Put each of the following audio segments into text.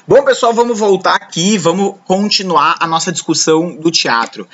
Bom, pessoal, vamos voltar aqui, vamos continuar a nossa discussão do teatro.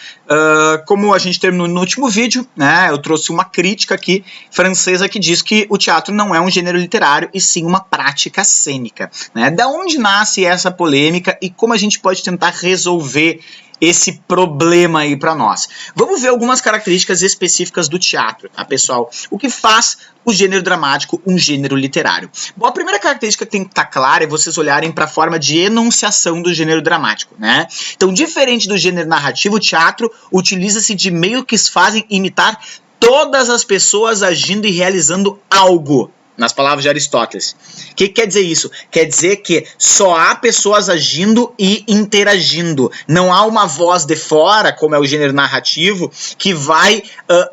Como a gente terminou no último vídeo, né, eu trouxe uma crítica aqui francesa que diz que o teatro não é um gênero literário e sim uma prática cênica. Né? Da onde nasce essa polêmica e como a gente pode tentar resolver esse problema aí para nós. Vamos ver algumas características específicas do teatro, tá, pessoal? O que faz o gênero dramático um gênero literário? Bom, a primeira característica que tem que estar clara é vocês olharem para a forma de enunciação do gênero dramático, né? Então, diferente do gênero narrativo, o teatro utiliza-se de meios que fazem imitar todas as pessoas agindo e realizando algo. Nas palavras de Aristóteles. O que quer dizer isso? Quer dizer que só há pessoas agindo e interagindo. Não há uma voz de fora, como é o gênero narrativo, que vai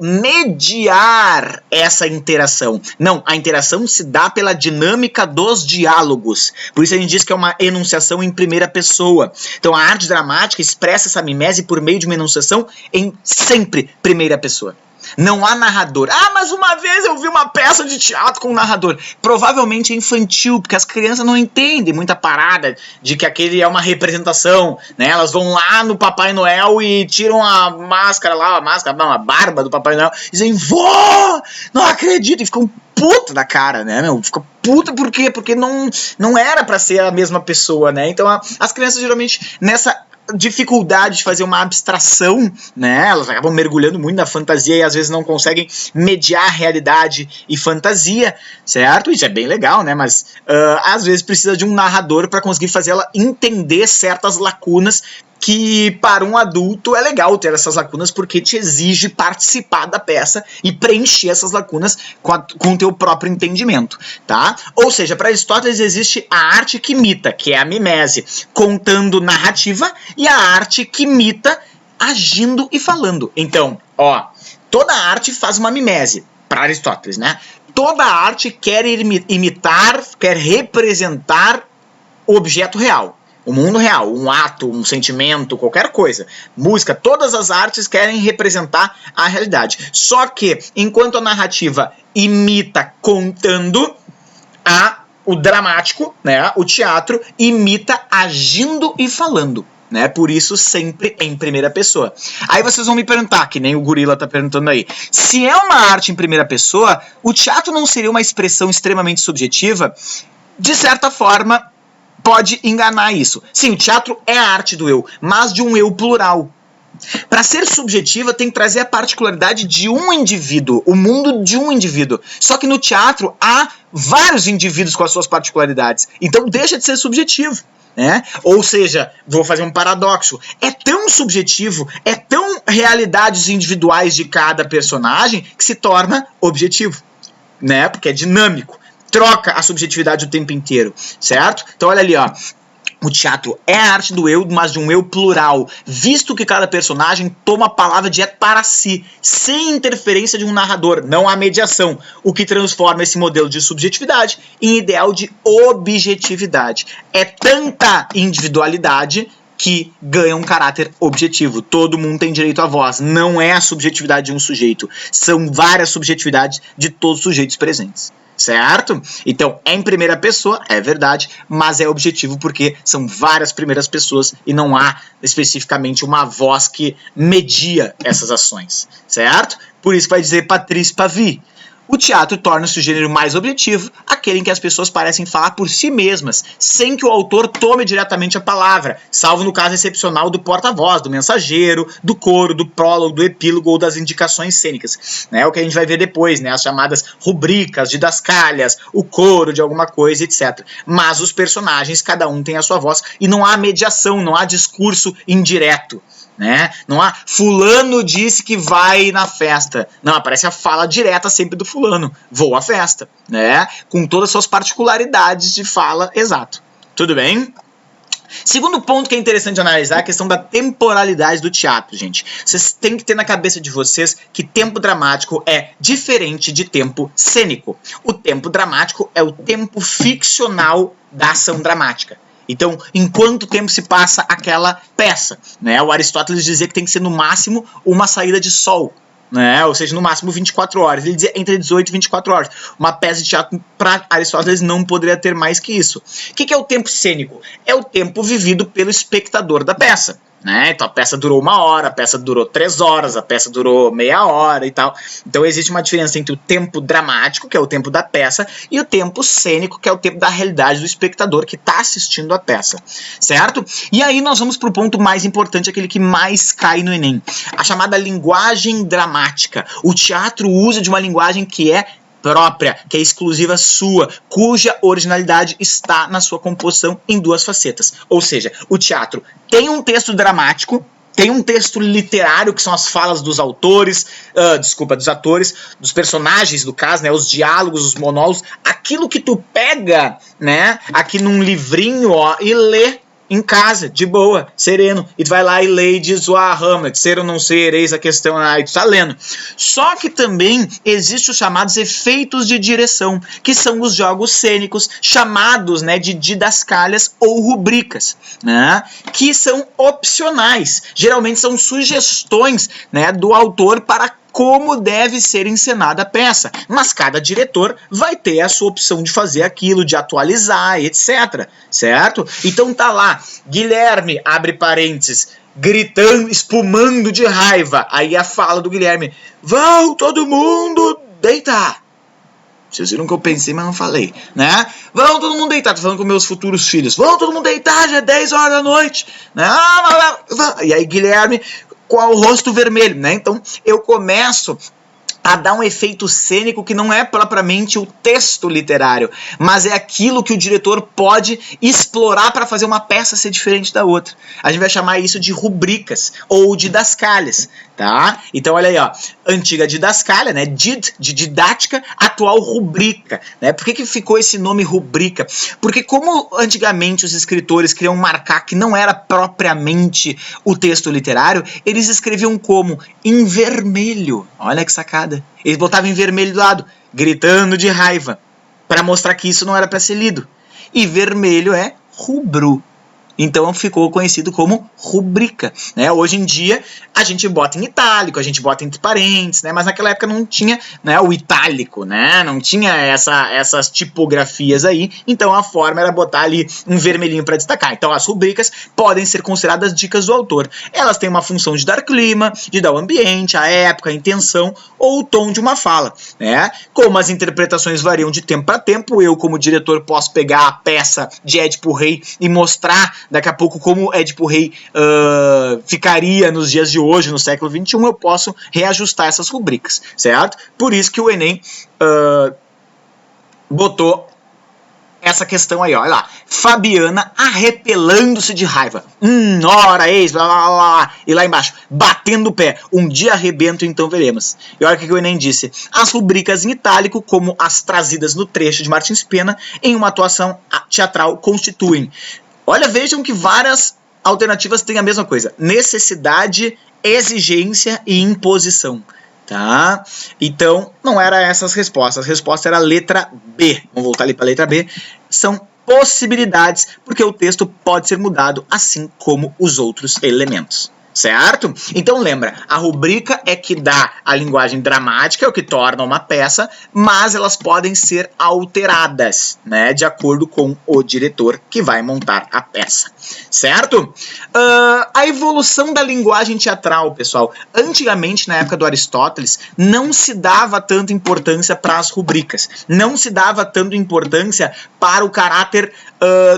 mediar essa interação. Não, a interação se dá pela dinâmica dos diálogos. Por isso a gente diz que é uma enunciação em primeira pessoa. Então a arte dramática expressa essa mimese por meio de uma enunciação em sempre primeira pessoa. Não há narrador. Ah, mas uma vez eu vi uma peça de teatro com um narrador. Provavelmente é infantil, porque as crianças não entendem muita parada de que aquele é uma representação, né? Elas vão lá no Papai Noel e tiram a máscara lá, a barba do Papai Noel e dizem, vó, não acredito, e ficam puta da cara, né, meu? Fica puta por quê? Porque não era pra ser a mesma pessoa, né? Então as crianças geralmente nessa dificuldade de fazer uma abstração, né? Elas acabam mergulhando muito na fantasia e às vezes não conseguem mediar realidade e fantasia, certo? Isso é bem legal, né? Mas às vezes precisa de um narrador para conseguir fazer ela entender certas lacunas que para um adulto é legal ter essas lacunas porque te exige participar da peça e preencher essas lacunas com o teu próprio entendimento, tá? Ou seja, para Aristóteles existe a arte que imita, que é a mimese, contando narrativa, e a arte que imita agindo e falando. Então, ó, toda arte faz uma mimese, para Aristóteles, né? Toda arte quer imitar, quer representar o objeto real. O mundo real, um ato, um sentimento, qualquer coisa. Música, todas as artes querem representar a realidade. Só que, enquanto a narrativa imita contando, o dramático, né, o teatro, imita agindo e falando. Né? Por isso, sempre em primeira pessoa. Aí vocês vão me perguntar, que nem o gorila tá perguntando aí, se é uma arte em primeira pessoa, o teatro não seria uma expressão extremamente subjetiva? De certa forma, pode enganar isso. Sim, o teatro é a arte do eu, mas de um eu plural. Para ser subjetiva, tem que trazer a particularidade de um indivíduo, o mundo de um indivíduo. Só que no teatro há vários indivíduos com as suas particularidades. Então deixa de ser subjetivo. Né? Ou seja, vou fazer um paradoxo. É tão subjetivo, é tão realidades individuais de cada personagem que se torna objetivo. Né? Porque é dinâmico. Troca a subjetividade o tempo inteiro, certo? Então olha ali, ó. O teatro é a arte do eu, mas de um eu plural, visto que cada personagem toma a palavra direto para si, sem interferência de um narrador, não há mediação, o que transforma esse modelo de subjetividade em ideal de objetividade. É tanta individualidade que ganha um caráter objetivo. Todo mundo tem direito à voz. Não é a subjetividade de um sujeito. São várias subjetividades de todos os sujeitos presentes. Certo? Então, é em primeira pessoa, é verdade, mas é objetivo porque são várias primeiras pessoas e não há especificamente uma voz que media essas ações. Certo? Por isso que vai dizer Patrice Pavis. O teatro torna-se o gênero mais objetivo, aquele em que as pessoas parecem falar por si mesmas, sem que o autor tome diretamente a palavra, salvo no caso excepcional do porta-voz, do mensageiro, do coro, do prólogo, do epílogo ou das indicações cênicas. Né? O que a gente vai ver depois, né? As chamadas rubricas, didascálias, o coro de alguma coisa, etc. Mas os personagens, cada um tem a sua voz, e não há mediação, não há discurso indireto. Né? Não há fulano disse que vai na festa. Não, aparece a fala direta sempre do fulano. Vou à festa. Né? Com todas as suas particularidades de fala, exato. Tudo bem? Segundo ponto que é interessante analisar é a questão da temporalidade do teatro, gente. Vocês têm que ter na cabeça de vocês que tempo dramático é diferente de tempo cênico. O tempo dramático é o tempo ficcional da ação dramática. Então, em quanto tempo se passa aquela peça? Né? O Aristóteles dizia que tem que ser no máximo uma saída de sol. né? Ou seja, no máximo 24 horas. Ele dizia entre 18 e 24 horas. Uma peça de teatro, para Aristóteles, não poderia ter mais que isso. O que é o tempo cênico? É o tempo vivido pelo espectador da peça. Né? Então a peça durou 1 hora, a peça durou 3 horas, a peça durou meia hora e tal. Então existe uma diferença entre o tempo dramático, que é o tempo da peça, e o tempo cênico, que é o tempo da realidade do espectador que está assistindo a peça, certo? E aí nós vamos para o ponto mais importante, aquele que mais cai no Enem, a chamada linguagem dramática. O teatro usa de uma linguagem que é própria, que é exclusiva sua, cuja originalidade está na sua composição em 2 facetas. Ou seja, o teatro tem um texto dramático, tem um texto literário, que são as falas dos autores, dos atores, dos personagens, do caso, né, os diálogos, os monólogos, aquilo que tu pega, né, aqui num livrinho, ó, e lê em casa, de boa, sereno, e tu vai lá e lê e diz, Hamlet, ser ou não ser, eis a questão, aí tu tá lendo. Só que também existem os chamados efeitos de direção, que são os jogos cênicos, chamados, né, de didascálias ou rubricas, né, que são opcionais, geralmente são sugestões, né, do autor para como deve ser encenada a peça, mas cada diretor vai ter a sua opção de fazer aquilo, de atualizar, etc, certo? Então tá lá, Guilherme, abre parênteses, gritando, espumando de raiva, aí a fala do Guilherme, vão todo mundo deitar. Vocês viram que eu pensei, mas não falei, né? Vão todo mundo deitar, tô falando com meus futuros filhos, vão todo mundo deitar, já é 10 horas da noite, né? E aí Guilherme com o rosto vermelho, né? Então eu começo a dar um efeito cênico que não é propriamente o texto literário, mas é aquilo que o diretor pode explorar para fazer uma peça ser diferente da outra. A gente vai chamar isso de rubricas ou didascálias, tá? Então olha aí, ó, antiga didascália, né? De didática, atual rubrica, né? Por que ficou esse nome rubrica? Porque como antigamente os escritores queriam marcar que não era propriamente o texto literário, eles escreviam como em vermelho. Olha que sacada. Eles botavam em vermelho do lado, gritando de raiva, para mostrar que isso não era para ser lido. E vermelho é rubro. Então ficou conhecido como rubrica, né? Hoje em dia a gente bota em itálico, a gente bota entre parênteses, né? Mas naquela época não tinha, né, o itálico, né? Não tinha essas tipografias aí, então a forma era botar ali um vermelhinho para destacar. Então as rubricas podem ser consideradas dicas do autor. Elas têm uma função de dar clima, de dar o ambiente, a época, a intenção ou o tom de uma fala, né? Como as interpretações variam de tempo para tempo, eu como diretor posso pegar a peça de Édipo Rei e mostrar daqui a pouco como Édipo Rei ficaria nos dias de hoje, no século XXI, eu posso reajustar essas rubricas, certo? Por isso que o Enem botou essa questão aí, ó, olha lá, Fabiana arrepelando-se de raiva, ora, eis, blá, blá, blá, e lá embaixo, batendo o pé, um dia arrebento, então veremos. E olha o que o Enem disse, as rubricas em itálico, como as trazidas no trecho de Martins Pena, em uma atuação teatral constituem. Olha, vejam que várias alternativas têm a mesma coisa, necessidade, exigência e imposição. Tá? Então, não era essas respostas. A resposta era a letra B. Vamos voltar ali para a letra B. São possibilidades, porque o texto pode ser mudado, assim como os outros elementos. Certo? Então lembra, a rubrica é que dá a linguagem dramática, é o que torna uma peça, mas elas podem ser alteradas, né, de acordo com o diretor que vai montar a peça. Certo? A evolução da linguagem teatral, pessoal. Antigamente, na época do Aristóteles, não se dava tanta importância para as rubricas, não se dava tanta importância para o caráter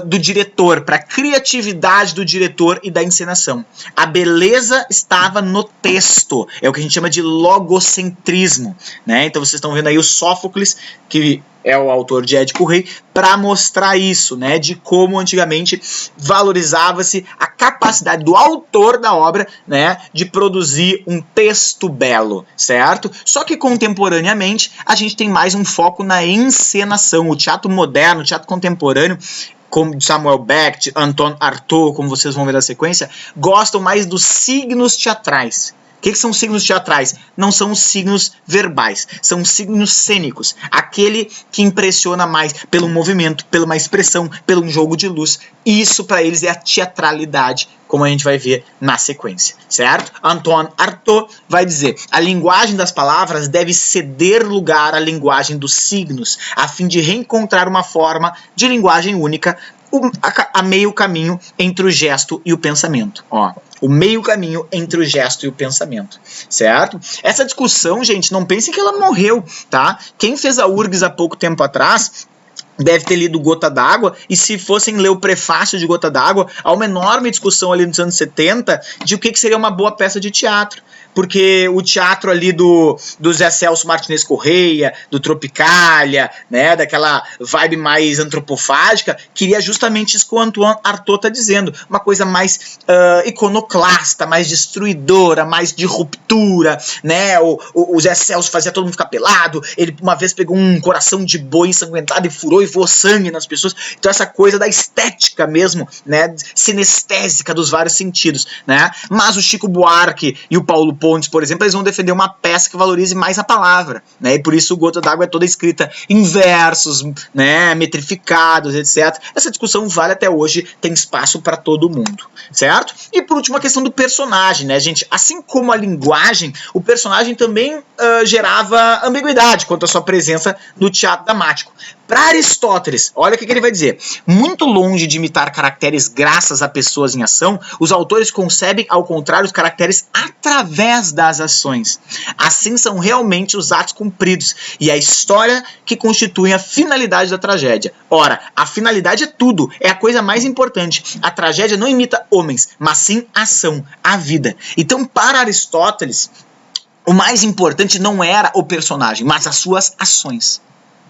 do diretor, para a criatividade do diretor e da encenação. A beleza estava no texto, é o que a gente chama de logocentrismo, né? Então vocês estão vendo aí o Sófocles, que é o autor de Édipo Rei, para mostrar isso, né, de como antigamente valorizava-se a capacidade do autor da obra, né, de produzir um texto belo, certo? Só que contemporaneamente a gente tem mais um foco na encenação. O teatro moderno, o teatro contemporâneo, como Samuel Beckett, Anton Artaud, como vocês vão ver na sequência, gostam mais dos signos teatrais. que são signos teatrais? Não são os signos verbais, são signos cênicos. Aquele que impressiona mais pelo movimento, pela uma expressão, pelo jogo de luz. Isso para eles é a teatralidade, como a gente vai ver na sequência, certo? Antoine Artaud vai dizer: a linguagem das palavras deve ceder lugar à linguagem dos signos, a fim de reencontrar uma forma de linguagem única, a meio caminho entre o gesto e o pensamento. Ó, o meio caminho entre o gesto e o pensamento, certo? Essa discussão, gente, não pensem que ela morreu, tá? Quem fez a URGS há pouco tempo atrás deve ter lido Gota d'Água, e se fossem ler o prefácio de Gota d'Água, há uma enorme discussão ali nos anos 70 de o que seria uma boa peça de teatro. Porque o teatro ali do Zé Celso Martinez Correia, do Tropicália, né, daquela vibe mais antropofágica, queria justamente isso que o Antoine Artaud está dizendo, uma coisa mais iconoclasta, mais destruidora, mais de ruptura, né, o Zé Celso fazia todo mundo ficar pelado, ele uma vez pegou um coração de boi ensanguentado e furou e voou sangue nas pessoas, então essa coisa da estética mesmo, né, sinestésica dos vários sentidos, né, mas o Chico Buarque e o Paulo Pontes, por exemplo, eles vão defender uma peça que valorize mais a palavra, né? E por isso o Gota d'Água é toda escrita em versos, né? Metrificados, etc. Essa discussão vale até hoje, tem espaço para todo mundo, certo? E por último a questão do personagem, né, gente? Assim como a linguagem, o personagem também gerava ambiguidade quanto à sua presença no teatro dramático. Para Aristóteles, olha o que ele vai dizer: muito longe de imitar caracteres graças a pessoas em ação, os autores concebem, ao contrário, os caracteres através das ações. Assim são realmente os atos cumpridos e a história que constituem a finalidade da tragédia. Ora, a finalidade é tudo, é a coisa mais importante. A tragédia não imita homens, mas sim a ação, a vida. Então, para Aristóteles, o mais importante não era o personagem, mas as suas ações.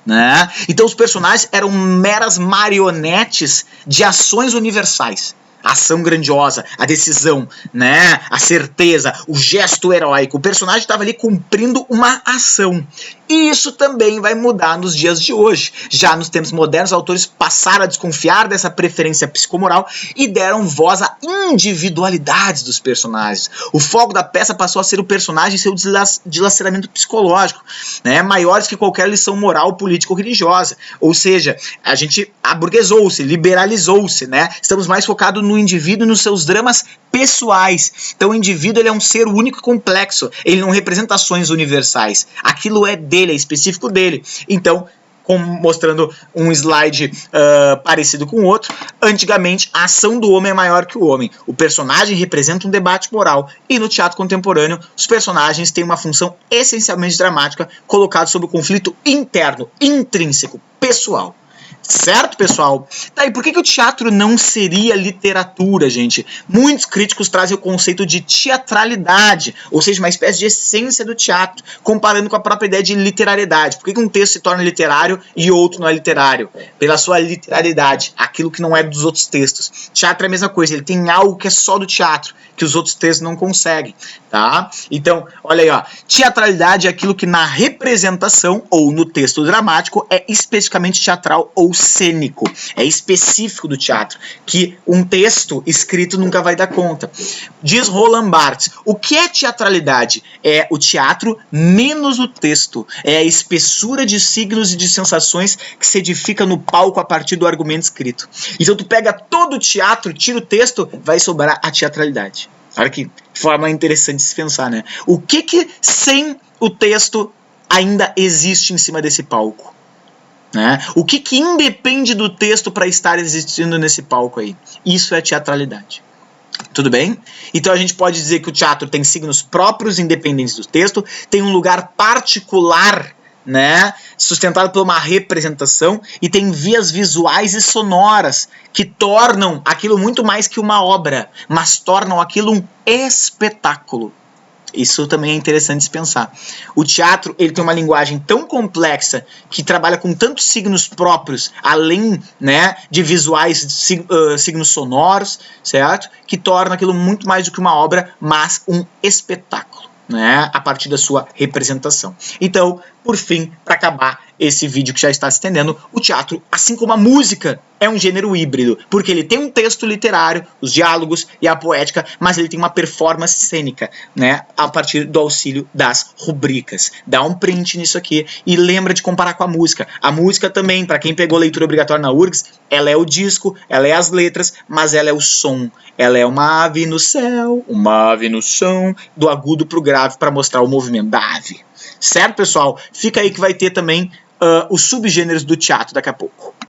Né? Então os personagens eram meras marionetes de ações universais. A ação grandiosa, a decisão, né? A certeza, o gesto heróico. O personagem estava ali cumprindo uma ação. E isso também vai mudar nos dias de hoje. Já nos tempos modernos, os autores passaram a desconfiar dessa preferência psicomoral e deram voz à individualidade dos personagens. O foco da peça passou a ser o personagem e seu dilaceramento psicológico, né? Maiores que qualquer lição moral, política ou religiosa. Ou seja, a gente aburguesou-se, liberalizou-se, né? Estamos mais focados no indivíduo e nos seus dramas pessoais. Então o indivíduo ele é um ser único e complexo. Ele não representa ações universais. Aquilo é dele, é específico dele. Então, mostrando um slide parecido com o outro, antigamente a ação do homem é maior que o homem. O personagem representa um debate moral. E no teatro contemporâneo, os personagens têm uma função essencialmente dramática, colocada sob o conflito interno, intrínseco, pessoal. Certo, pessoal? Tá, e por que o teatro não seria literatura, gente? Muitos críticos trazem o conceito de teatralidade, ou seja, uma espécie de essência do teatro, comparando com a própria ideia de literariedade. Por que um texto se torna literário e outro não é literário? Pela sua literalidade, aquilo que não é dos outros textos. Teatro é a mesma coisa, ele tem algo que é só do teatro, que os outros textos não conseguem, tá? Então, olha aí, ó, teatralidade é aquilo que na representação ou no texto dramático é especificamente teatral ou cênico, é específico do teatro, que um texto escrito nunca vai dar conta. Diz Roland Barthes, o que é teatralidade? É o teatro menos o texto, é a espessura de signos e de sensações que se edifica no palco a partir do argumento escrito. Então tu pega todo o teatro, tira o texto, vai sobrar a teatralidade. Olha que forma interessante de se pensar, né? O que sem o texto ainda existe em cima desse palco? Né? O que independe do texto para estar existindo nesse palco aí? Isso é teatralidade. Tudo bem? Então a gente pode dizer que o teatro tem signos próprios, independentes do texto, tem um lugar particular, né, sustentado por uma representação, e tem vias visuais e sonoras que tornam aquilo muito mais que uma obra, mas tornam aquilo um espetáculo. Isso também é interessante de se pensar. O teatro ele tem uma linguagem tão complexa que trabalha com tantos signos próprios, além, né, de visuais, signos sonoros, certo? Que torna aquilo muito mais do que uma obra, mas um espetáculo, né, a partir da sua representação. Então, por fim, para acabar esse vídeo que já está se estendendo, o teatro, assim como a música, é um gênero híbrido, porque ele tem um texto literário, os diálogos e a poética, mas ele tem uma performance cênica, né, a partir do auxílio das rubricas. Dá um print nisso aqui e lembra de comparar com a música. A música também, para quem pegou leitura obrigatória na URGS, ela é o disco, ela é as letras, mas ela é o som. Ela é uma ave no céu, uma ave no chão, do agudo pro grave para mostrar o movimento da ave. Certo, pessoal? Fica aí que vai ter também os subgêneros do teatro daqui a pouco.